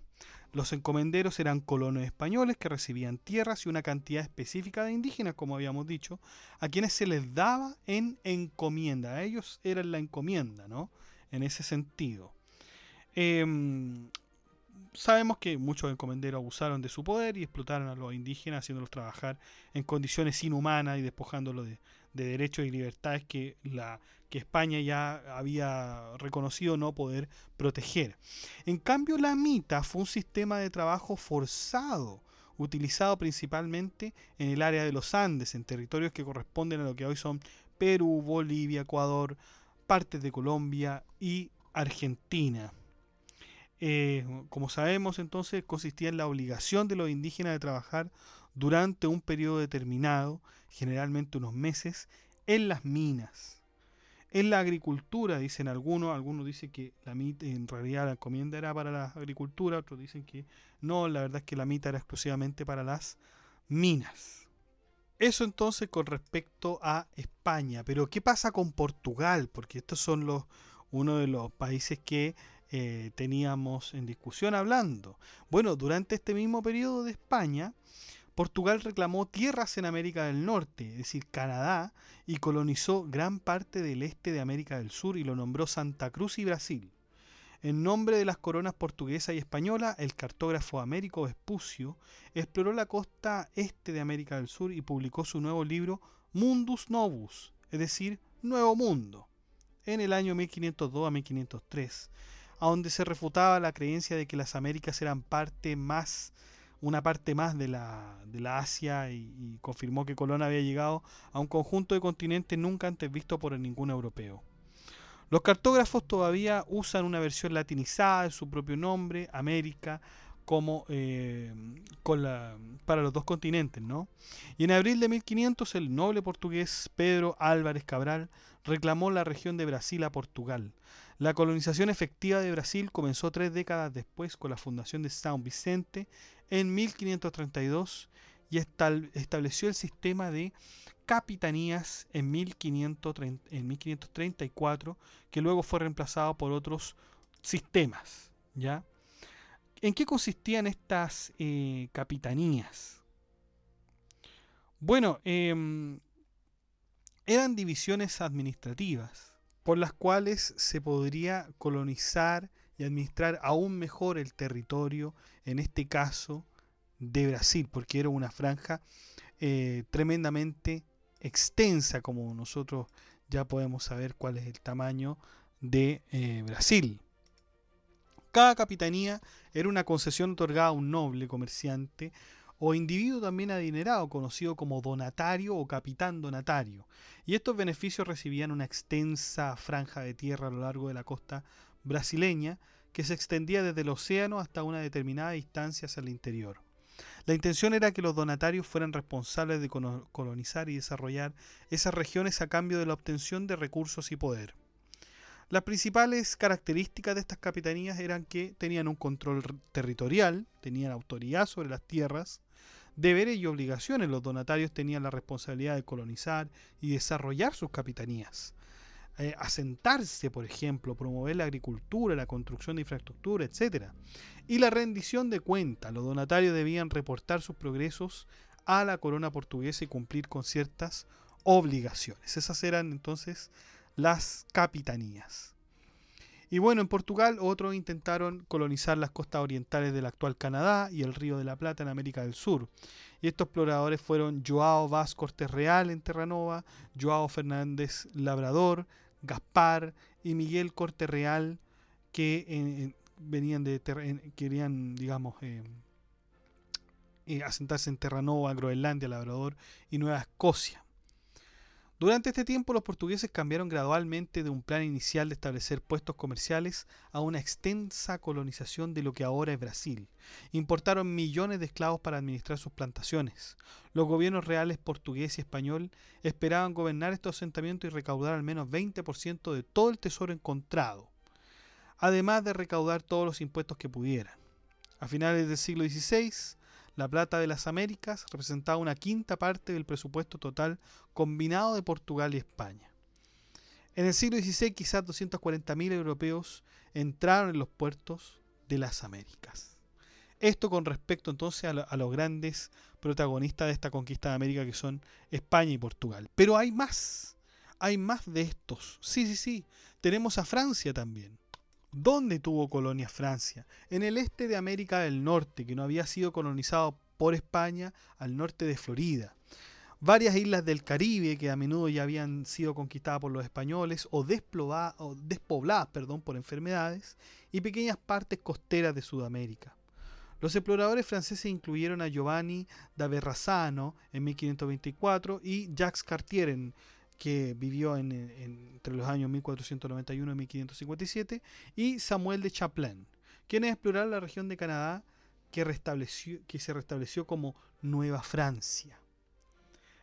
Los encomenderos eran colonos españoles que recibían tierras y una cantidad específica de indígenas, como habíamos dicho, a quienes se les daba en encomienda. A ellos eran la encomienda, ¿no? En ese sentido. Sabemos que muchos encomenderos abusaron de su poder y explotaron a los indígenas haciéndolos trabajar en condiciones inhumanas y despojándolos de derechos y libertades que España ya había reconocido no poder proteger. En cambio, la mita fue un sistema de trabajo forzado, utilizado principalmente en el área de los Andes, en territorios que corresponden a lo que hoy son Perú, Bolivia, Ecuador, partes de Colombia y Argentina. Como sabemos, entonces consistía en la obligación de los indígenas de trabajar durante un periodo determinado, generalmente unos meses, en las minas. En la agricultura, dicen algunos dicen que la mita en realidad la encomienda era para la agricultura, otros dicen que no, la verdad es que la mita era exclusivamente para las minas. Eso entonces con respecto a España, pero ¿qué pasa con Portugal? Porque estos son uno de los países que teníamos en discusión hablando. Bueno, durante este mismo periodo de España, Portugal reclamó tierras en América del Norte, es decir, Canadá, y colonizó gran parte del este de América del Sur y lo nombró Santa Cruz y Brasil. En nombre de las coronas portuguesa y española, el cartógrafo Américo Vespucio exploró la costa este de América del Sur y publicó su nuevo libro Mundus Novus, es decir, Nuevo Mundo, en el año 1502 a 1503, a donde se refutaba la creencia de que las Américas eran una parte más de la Asia y confirmó que Colón había llegado a un conjunto de continentes nunca antes visto por ningún europeo. Los cartógrafos todavía usan una versión latinizada de su propio nombre, América, como para los dos continentes, ¿no? Y en abril de 1500 el noble portugués Pedro Álvares Cabral reclamó la región de Brasil a Portugal. La colonización efectiva de Brasil comenzó 3 décadas después con la fundación de São Vicente en 1532 y estableció el sistema de capitanías en 1534, que luego fue reemplazado por otros sistemas, ¿ya? ¿En qué consistían estas capitanías? Bueno, eran divisiones administrativas por las cuales se podría colonizar y administrar aún mejor el territorio, en este caso de Brasil, porque era una franja tremendamente extensa, como nosotros ya podemos saber cuál es el tamaño de Brasil. Cada capitanía era una concesión otorgada a un noble, comerciante o individuo también adinerado, conocido como donatario o capitán donatario. Y estos beneficios recibían una extensa franja de tierra a lo largo de la costa brasileña, que se extendía desde el océano hasta una determinada distancia hacia el interior. La intención era que los donatarios fueran responsables de colonizar y desarrollar esas regiones a cambio de la obtención de recursos y poder. Las principales características de estas capitanías eran que tenían un control territorial, tenían autoridad sobre las tierras, deberes y obligaciones. Los donatarios tenían la responsabilidad de colonizar y desarrollar sus capitanías. Asentarse, por ejemplo, promover la agricultura, la construcción de infraestructura, etc. Y la rendición de cuentas. Los donatarios debían reportar sus progresos a la corona portuguesa y cumplir con ciertas obligaciones. Esas eran entonces las capitanías. Y bueno, en Portugal otros intentaron colonizar las costas orientales del actual Canadá y el Río de la Plata en América del Sur. Y estos exploradores fueron João Vaz Cortes Real en Terranova, João Fernández Labrador, Gaspar y Miguel Cortes Real, que querían, digamos, asentarse en Terranova, Groenlandia, Labrador y Nueva Escocia. Durante este tiempo los portugueses cambiaron gradualmente de un plan inicial de establecer puestos comerciales a una extensa colonización de lo que ahora es Brasil. Importaron millones de esclavos para administrar sus plantaciones. Los gobiernos reales portugués y español esperaban gobernar estos asentamientos y recaudar al menos 20% de todo el tesoro encontrado, además de recaudar todos los impuestos que pudieran. A finales del siglo XVI, la plata de las Américas representaba una quinta parte del presupuesto total combinado de Portugal y España. En el siglo XVI quizás 240.000 europeos entraron en los puertos de las Américas. Esto con respecto entonces a los grandes protagonistas de esta conquista de América, que son España y Portugal. Pero hay más de estos. Sí, tenemos a Francia también. ¿Dónde tuvo colonia Francia? En el este de América del Norte, que no había sido colonizado por España, al norte de Florida. Varias islas del Caribe, que a menudo ya habían sido conquistadas por los españoles o despobladas por enfermedades, y pequeñas partes costeras de Sudamérica. Los exploradores franceses incluyeron a Giovanni da Verrazzano en 1524 y Jacques Cartier, que vivió entre los años 1491 y 1557, y Samuel de Champlain, quienes exploraron la región de Canadá que se restableció como Nueva Francia.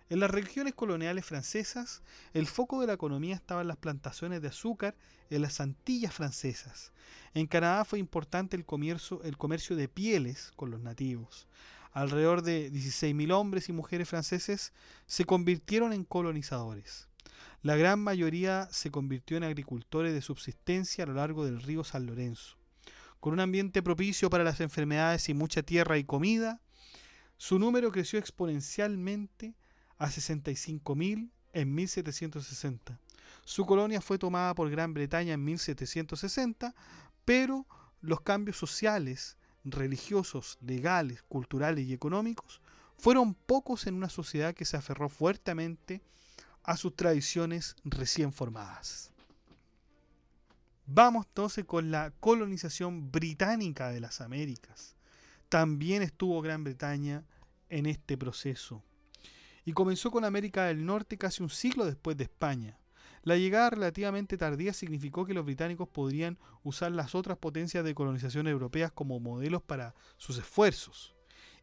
En las regiones coloniales francesas, el foco de la economía estaba en las plantaciones de azúcar en las Antillas francesas. En Canadá fue importante el comercio de pieles con los nativos. Alrededor de 16.000 hombres y mujeres franceses se convirtieron en colonizadores. La gran mayoría se convirtió en agricultores de subsistencia a lo largo del río San Lorenzo. Con un ambiente propicio para las enfermedades y mucha tierra y comida, su número creció exponencialmente a 65.000 en 1760. Su colonia fue tomada por Gran Bretaña en 1760, pero los cambios sociales, religiosos, legales, culturales y económicos fueron pocos en una sociedad que se aferró fuertemente a sus tradiciones recién formadas. Vamos entonces con la colonización británica de las Américas. También estuvo Gran Bretaña en este proceso. Y comenzó con América del Norte casi un siglo después de España. La llegada relativamente tardía significó que los británicos podrían usar las otras potencias de colonización europeas como modelos para sus esfuerzos.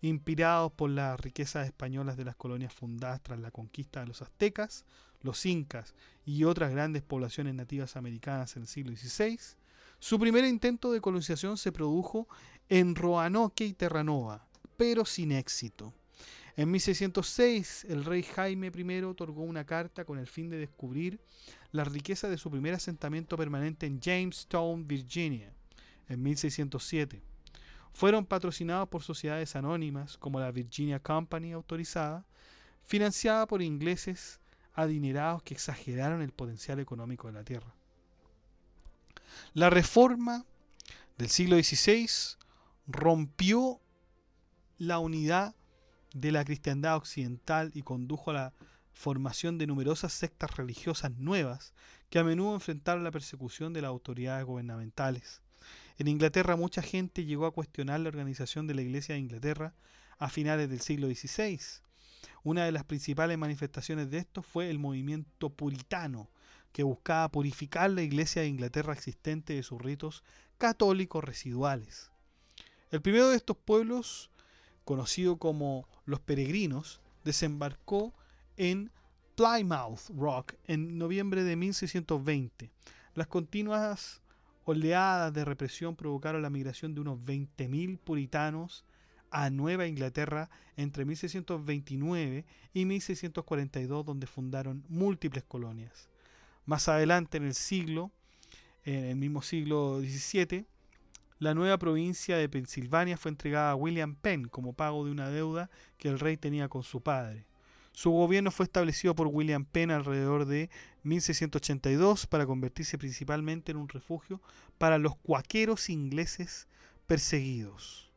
Inspirados por las riquezas españolas de las colonias fundadas tras la conquista de los aztecas, los incas y otras grandes poblaciones nativas americanas en el siglo XVI, su primer intento de colonización se produjo en Roanoke y Terranova, pero sin éxito. En 1606, el rey Jaime I otorgó una carta con el fin de descubrir las riquezas de su primer asentamiento permanente en Jamestown, Virginia, en 1607. Fueron patrocinados por sociedades anónimas como la Virginia Company autorizada, financiada por ingleses adinerados que exageraron el potencial económico de la tierra. La reforma del siglo XVI rompió la unidad de la cristiandad occidental y condujo a la formación de numerosas sectas religiosas nuevas que a menudo enfrentaron la persecución de las autoridades gubernamentales. En Inglaterra mucha gente llegó a cuestionar la organización de la Iglesia de Inglaterra a finales del siglo XVI. Una de las principales manifestaciones de esto fue el movimiento puritano, que buscaba purificar la Iglesia de Inglaterra existente de sus ritos católicos residuales. El primero de estos pueblos, conocido como los peregrinos, desembarcó en Plymouth Rock en noviembre de 1620. Las continuas oleadas de represión provocaron la migración de unos 20.000 puritanos a Nueva Inglaterra entre 1629 y 1642, donde fundaron múltiples colonias. Más adelante en el mismo siglo XVII, la nueva provincia de Pensilvania fue entregada a William Penn como pago de una deuda que el rey tenía con su padre. Su gobierno fue establecido por William Penn alrededor de 1682 para convertirse principalmente en un refugio para los cuáqueros ingleses perseguidos.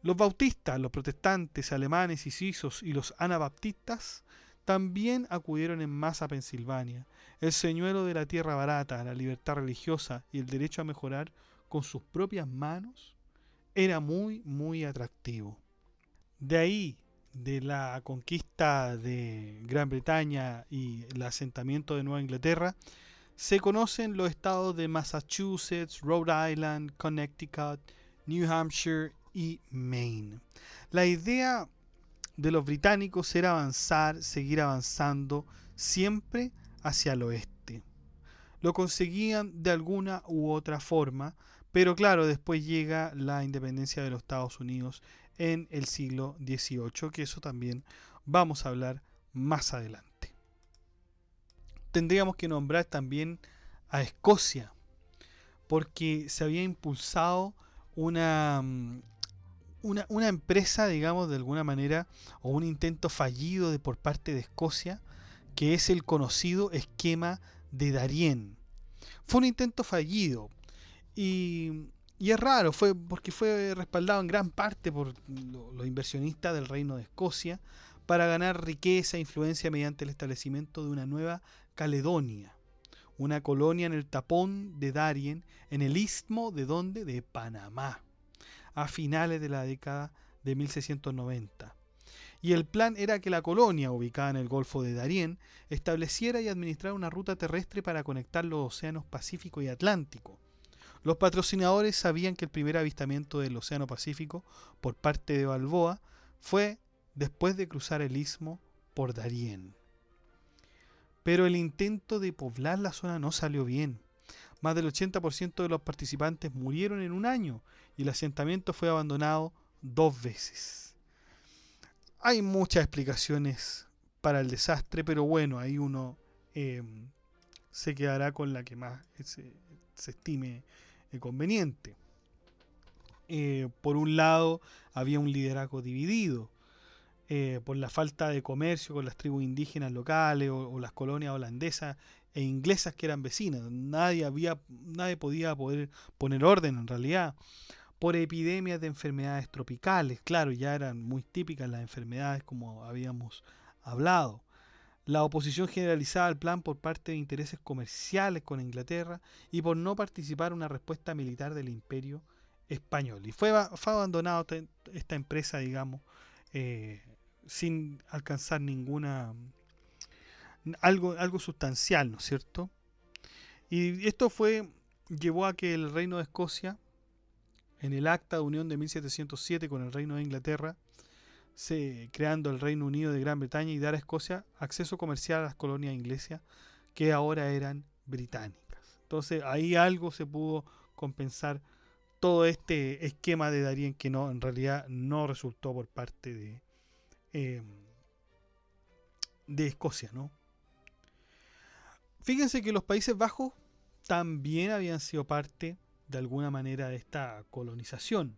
Los bautistas, los protestantes, alemanes y suizos y los anabaptistas también acudieron en masa a Pensilvania. El señuelo de la tierra barata, la libertad religiosa y el derecho a mejorar con sus propias manos era muy, muy atractivo. De ahí, de la conquista de Gran Bretaña y el asentamiento de Nueva Inglaterra, se conocen los estados de Massachusetts, Rhode Island, Connecticut, New Hampshire y Maine. La idea de los británicos era avanzar, seguir avanzando, siempre hacia el oeste. Lo conseguían de alguna u otra forma, pero claro, después llega la independencia de los Estados Unidos en el siglo XVIII, que eso también vamos a hablar más adelante. Tendríamos que nombrar también a Escocia, porque se había impulsado una empresa, digamos, de alguna manera, o un intento fallido por parte de Escocia, que es el conocido esquema de Darien. Fue un intento fallido y es raro, porque fue respaldado en gran parte por los inversionistas del Reino de Escocia para ganar riqueza e influencia mediante el establecimiento de una nueva Caledonia, una colonia en el tapón de Darien, en el istmo de Panamá, a finales de la década de 1690. Y el plan era que la colonia, ubicada en el Golfo de Darien, estableciera y administrara una ruta terrestre para conectar los océanos Pacífico y Atlántico. Los patrocinadores sabían que el primer avistamiento del Océano Pacífico por parte de Balboa fue después de cruzar el istmo por Darién. Pero el intento de poblar la zona no salió bien. Más del 80% de los participantes murieron en un año y el asentamiento fue abandonado 2 veces. Hay muchas explicaciones para el desastre, pero bueno, ahí uno se quedará con la que más se estime conveniente. Por un lado, había un liderazgo dividido por la falta de comercio con las tribus indígenas locales o las colonias holandesas e inglesas que eran vecinas. Nadie podía poner orden en realidad. Por epidemias de enfermedades tropicales, claro, ya eran muy típicas las enfermedades como habíamos hablado. La oposición generalizada al plan por parte de intereses comerciales con Inglaterra y por no participar en una respuesta militar del Imperio Español. Y fue abandonado esta empresa, digamos, sin alcanzar algo sustancial, ¿no es cierto? Y esto llevó a que el Reino de Escocia, en el Acta de Unión de 1707 con el Reino de Inglaterra, creando el Reino Unido de Gran Bretaña y dar a Escocia acceso comercial a las colonias inglesas que ahora eran británicas. Entonces ahí algo se pudo compensar todo este esquema de Darien que no, en realidad no resultó por parte de Escocia, ¿no? Fíjense que los Países Bajos también habían sido parte de alguna manera de esta colonización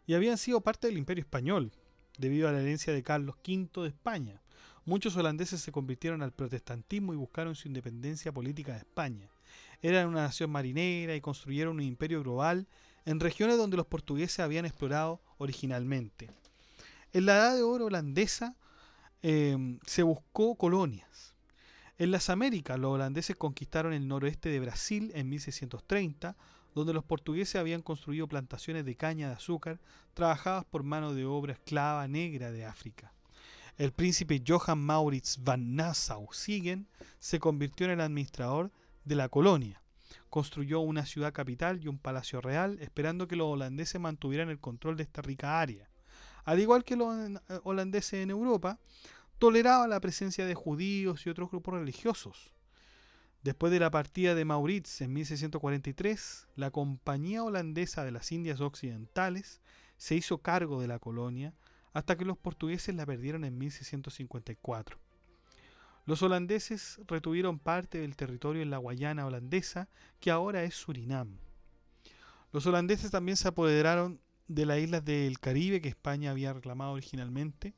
y habían sido parte del Imperio Español debido a la herencia de Carlos V de España. Muchos holandeses se convirtieron al protestantismo y buscaron su independencia política de España. Eran una nación marinera y construyeron un imperio global en regiones donde los portugueses habían explorado originalmente. En la Edad de Oro holandesa se buscó colonias. En las Américas, los holandeses conquistaron el noroeste de Brasil en 1630, donde los portugueses habían construido plantaciones de caña de azúcar trabajadas por mano de obra esclava negra de África. El príncipe Johan Maurits van Nassau-Siegen se convirtió en el administrador de la colonia. Construyó una ciudad capital y un palacio real, esperando que los holandeses mantuvieran el control de esta rica área. Al igual que los holandeses en Europa, toleraba la presencia de judíos y otros grupos religiosos. Después de la partida de Maurits en 1643, la Compañía Holandesa de las Indias Occidentales se hizo cargo de la colonia hasta que los portugueses la perdieron en 1654. Los holandeses retuvieron parte del territorio en la Guayana holandesa, que ahora es Surinam. Los holandeses también se apoderaron de las islas del Caribe que España había reclamado originalmente,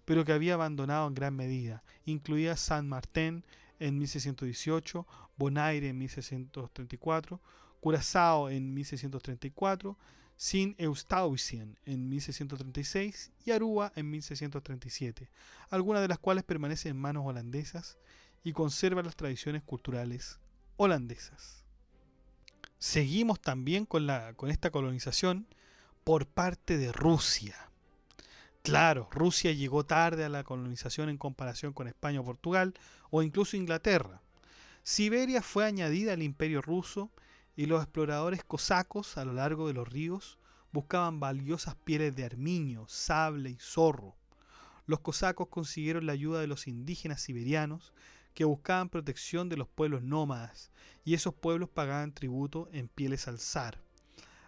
pero que había abandonado en gran medida, incluida Saint Martin en 1618, Bonaire en 1634, Curazao en 1634, Sint-Eustachien en 1636 y Aruba en 1637, algunas de las cuales permanecen en manos holandesas y conservan las tradiciones culturales holandesas. Seguimos también con esta colonización por parte de Rusia. Claro, Rusia llegó tarde a la colonización en comparación con España o Portugal o incluso Inglaterra. Siberia fue añadida al Imperio ruso y los exploradores cosacos a lo largo de los ríos buscaban valiosas pieles de armiño, sable y zorro. Los cosacos consiguieron la ayuda de los indígenas siberianos que buscaban protección de los pueblos nómadas y esos pueblos pagaban tributo en pieles al zar.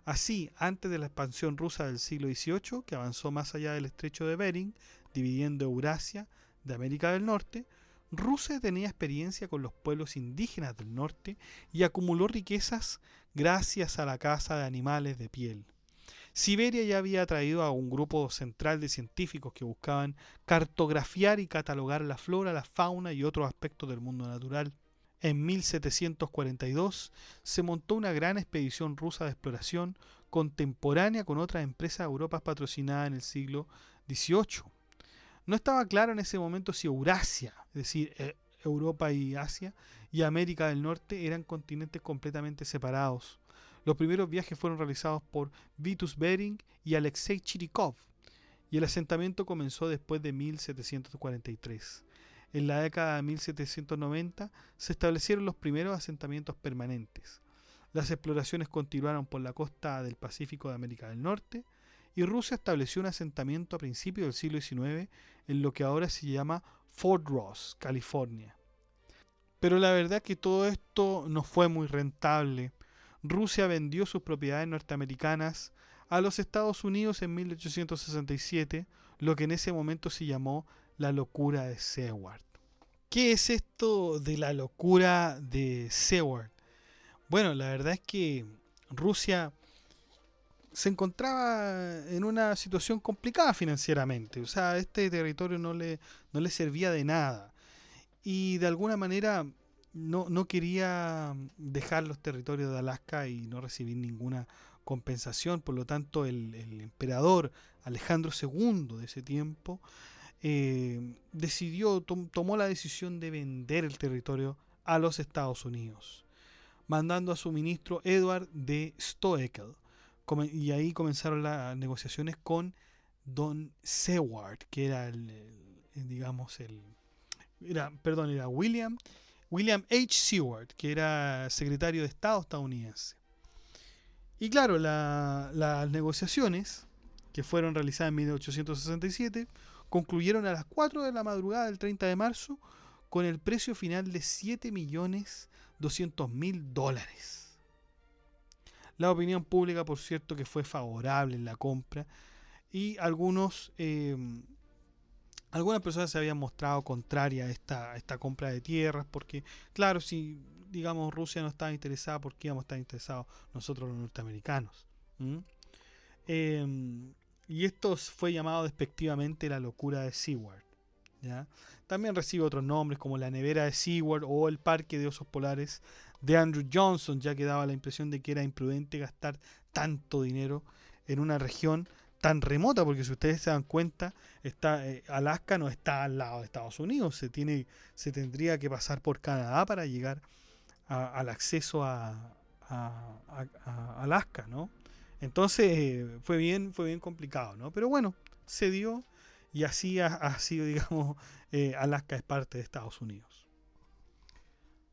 Así, antes de la expansión rusa del siglo XVIII, que avanzó más allá del estrecho de Bering, dividiendo Eurasia de América del Norte, Rusia tenía experiencia con los pueblos indígenas del norte y acumuló riquezas gracias a la caza de animales de piel. Siberia ya había atraído a un grupo central de científicos que buscaban cartografiar y catalogar la flora, la fauna y otros aspectos del mundo natural. En 1742 se montó una gran expedición rusa de exploración contemporánea con otras empresas europeas patrocinadas en el siglo XVIII. No estaba claro en ese momento si Eurasia, es decir, Europa y Asia, y América del Norte eran continentes completamente separados. Los primeros viajes fueron realizados por Vitus Bering y Alexei Chirikov, y el asentamiento comenzó después de 1743. En la década de 1790 se establecieron los primeros asentamientos permanentes. Las exploraciones continuaron por la costa del Pacífico de América del Norte y Rusia estableció un asentamiento a principios del siglo XIX en lo que ahora se llama Fort Ross, California. Pero la verdad que todo esto no fue muy rentable. Rusia vendió sus propiedades norteamericanas a los Estados Unidos en 1867, lo que en ese momento se llamó la locura de Seward. ¿Qué es esto de la locura de Seward? Bueno, la verdad es que Rusia se encontraba en una situación complicada financieramente. O sea, este territorio no le servía de nada. Y de alguna manera no quería dejar los territorios de Alaska y no recibir ninguna compensación. Por lo tanto, el emperador Alejandro II de ese tiempo tomó la decisión de vender el territorio a los Estados Unidos, mandando a su ministro Edward de Stoeckel. Y ahí comenzaron las negociaciones con Don Seward, que era era William H. Seward, que era secretario de Estado estadounidense. Y claro, las negociaciones, que fueron realizadas en 1867, concluyeron a las 4 de la madrugada del 30 de marzo con el precio final de $7.200.000. La opinión pública, por cierto, que fue favorable en la compra y algunas personas se habían mostrado contrarias a esta compra de tierras porque, claro, si digamos Rusia no estaba interesada, ¿por qué íbamos a estar interesados nosotros los norteamericanos? Y esto fue llamado despectivamente la locura de Seward, ¿ya? También recibe otros nombres como la nevera de Seward o el parque de osos polares de Andrew Johnson, ya que daba la impresión de que era imprudente gastar tanto dinero en una región tan remota, porque si ustedes se dan cuenta, Alaska no está al lado de Estados Unidos, se tendría que pasar por Canadá para llegar al acceso a Alaska, ¿no? Entonces fue bien complicado, ¿no? Pero bueno, se dio y así ha sido, digamos, Alaska es parte de Estados Unidos.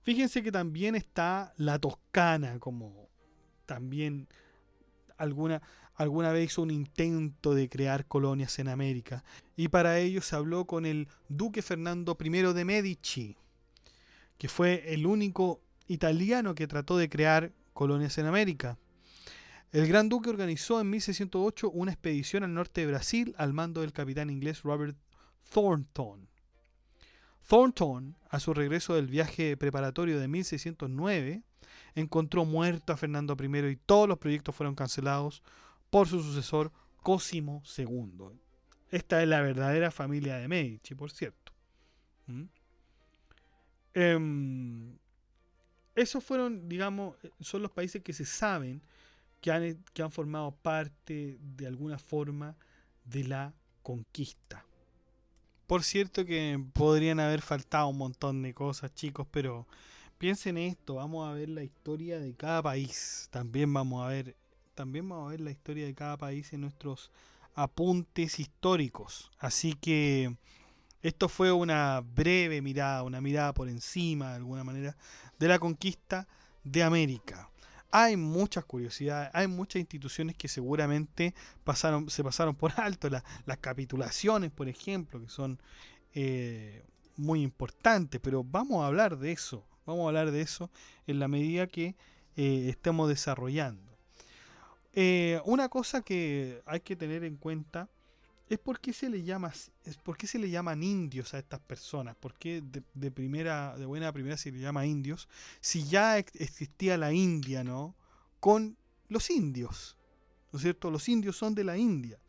Fíjense que también está la Toscana, como también alguna vez hizo un intento de crear colonias en América. Y para ello se habló con el duque Fernando I de Medici, que fue el único italiano que trató de crear colonias en América. El gran duque organizó en 1608 una expedición al norte de Brasil al mando del capitán inglés Robert Thornton. Thornton, a su regreso del viaje preparatorio de 1609, encontró muerto a Fernando I y todos los proyectos fueron cancelados por su sucesor Cosimo II. Esta es la verdadera familia de Medici, por cierto. Esos fueron, digamos, son los países que se saben que han formado parte de alguna forma de la conquista. Por cierto que podrían haber faltado un montón de cosas, chicos, pero piensen esto, vamos a ver la historia de cada país. También vamos a ver la historia de cada país en nuestros apuntes históricos. Así que esto fue una breve mirada, una mirada por encima, de alguna manera, de la conquista de América. Hay muchas curiosidades, hay muchas instituciones que seguramente se pasaron por alto. Las capitulaciones, por ejemplo, que son muy importantes, pero vamos a hablar de eso. Vamos a hablar de eso en la medida que estemos desarrollando. Una cosa que hay que tener en cuenta es por qué se le llaman indios a estas personas. ¿Por qué de buena a primera se le llama indios? Si ya existía la India, ¿no? Con los indios, ¿no es cierto? Los indios son de la India.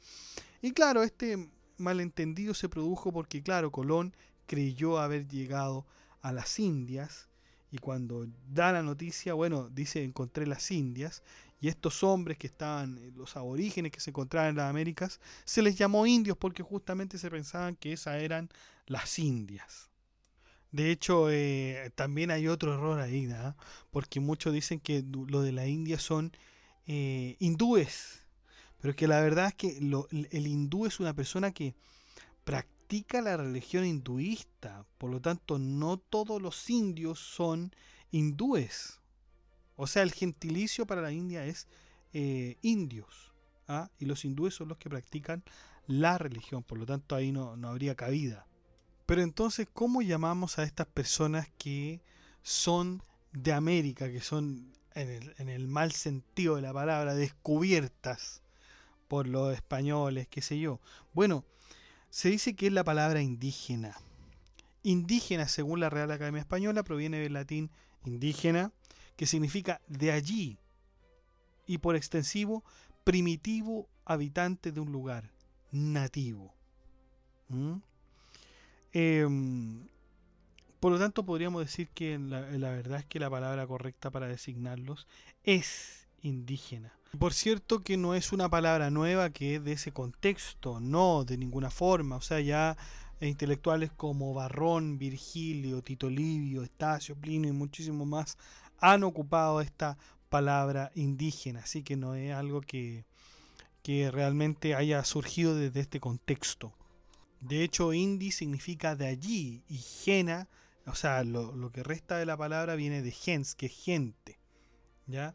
Y claro, este malentendido se produjo porque, claro, Colón creyó haber llegado a las Indias y cuando da la noticia, bueno, dice encontré las Indias, y estos hombres que estaban, los aborígenes que se encontraban en las Américas, se les llamó indios porque justamente se pensaban que esas eran las Indias. De hecho, también hay otro error ahí, ¿no? Porque muchos dicen que lo de la India son hindúes, pero que la verdad es que el hindú es una persona que practica la religión hinduista, por lo tanto no todos los indios son hindúes. O sea, el gentilicio para la India es indios. ¿Ah? Y los hindúes son los que practican la religión, por lo tanto ahí no habría cabida. Pero entonces, ¿cómo llamamos a estas personas que son de América, que son en el mal sentido de la palabra, descubiertas por los españoles, qué sé yo? Bueno, se dice que es la palabra indígena. Indígena, según la Real Academia Española, proviene del latín indígena, que significa de allí, y por extensivo, primitivo habitante de un lugar, nativo. ¿Mm? Por lo tanto, podríamos decir que la verdad es que la palabra correcta para designarlos es indígena. Por cierto que no es una palabra nueva que es de ese contexto, no, de ninguna forma. O sea, ya intelectuales como Varrón, Virgilio, Tito Livio, Estacio, Plinio y muchísimos más han ocupado esta palabra indígena. Así que no es algo que realmente haya surgido desde este contexto. De hecho, indi significa de allí y gena, o sea, lo que resta de la palabra viene de gens, que es gente. ¿Ya?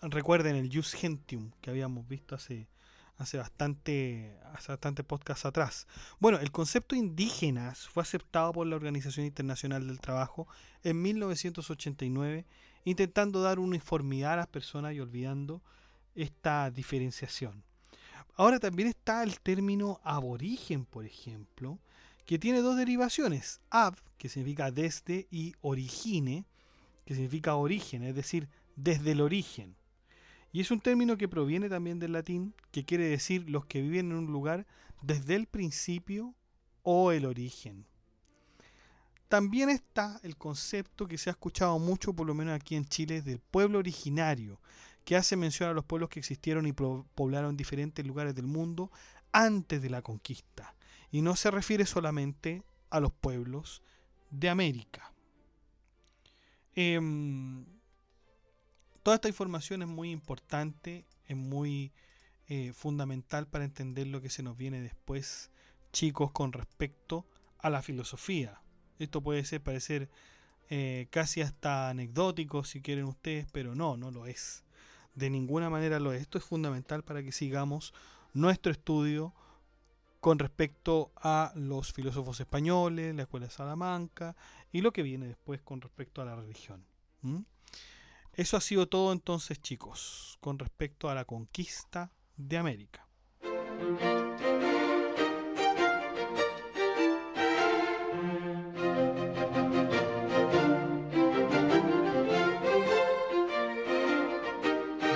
Recuerden el jus gentium que habíamos visto hace bastante podcast atrás. Bueno, el concepto indígenas fue aceptado por la Organización Internacional del Trabajo en 1989, intentando dar uniformidad a las personas y olvidando esta diferenciación. Ahora también está el término aborigen, por ejemplo, que tiene dos derivaciones. Ab, que significa desde, y origine, que significa origen, es decir, desde el origen. Y es un término que proviene también del latín, que quiere decir los que viven en un lugar desde el principio o el origen. También está el concepto que se ha escuchado mucho, por lo menos aquí en Chile, del pueblo originario, que hace mención a los pueblos que existieron y poblaron diferentes lugares del mundo antes de la conquista. Y no se refiere solamente a los pueblos de América. Toda esta información es muy importante, es muy fundamental para entender lo que se nos viene después, chicos, con respecto a la filosofía. Esto puede parecer casi hasta anecdótico si quieren ustedes, pero no lo es. De ninguna manera lo es. Esto es fundamental para que sigamos nuestro estudio con respecto a los filósofos españoles, la Escuela de Salamanca y lo que viene después con respecto a la religión. Eso ha sido todo entonces, chicos, con respecto a la conquista de América.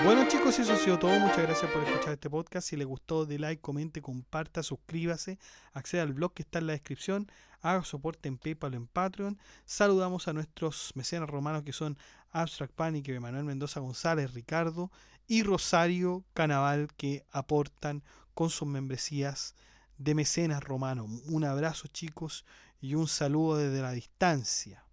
Bueno, chicos, eso ha sido todo. Muchas gracias por escuchar este podcast. Si les gustó, dé like, comente, comparta, suscríbase, acceda al blog que está en la descripción, haga soporte en PayPal o en Patreon. Saludamos a nuestros mecenas romanos que son Abstract Panic, Emanuel Mendoza González, Ricardo y Rosario Canaval, que aportan con sus membresías de mecenas romanos. Un abrazo, chicos, y un saludo desde la distancia.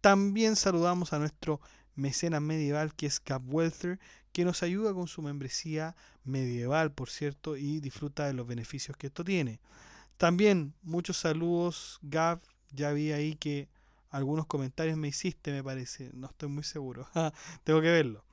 También saludamos a nuestro mecenas medieval, que es Cap Welther, que nos ayuda con su membresía medieval, por cierto, y disfruta de los beneficios que esto tiene. También muchos saludos, Gab. Ya vi ahí que algunos comentarios me hiciste, me parece. No estoy muy seguro. Tengo que verlo.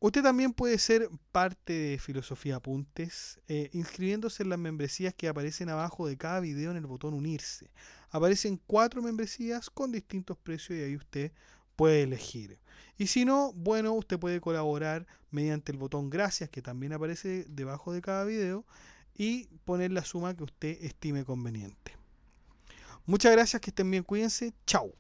Usted también puede ser parte de Filosofía Apuntes inscribiéndose en las membresías que aparecen abajo de cada video en el botón unirse. Aparecen 4 membresías con distintos precios y ahí usted puede elegir. Y si no, bueno, usted puede colaborar mediante el botón gracias, que también aparece debajo de cada video, y poner la suma que usted estime conveniente. Muchas gracias, que estén bien, cuídense, chao.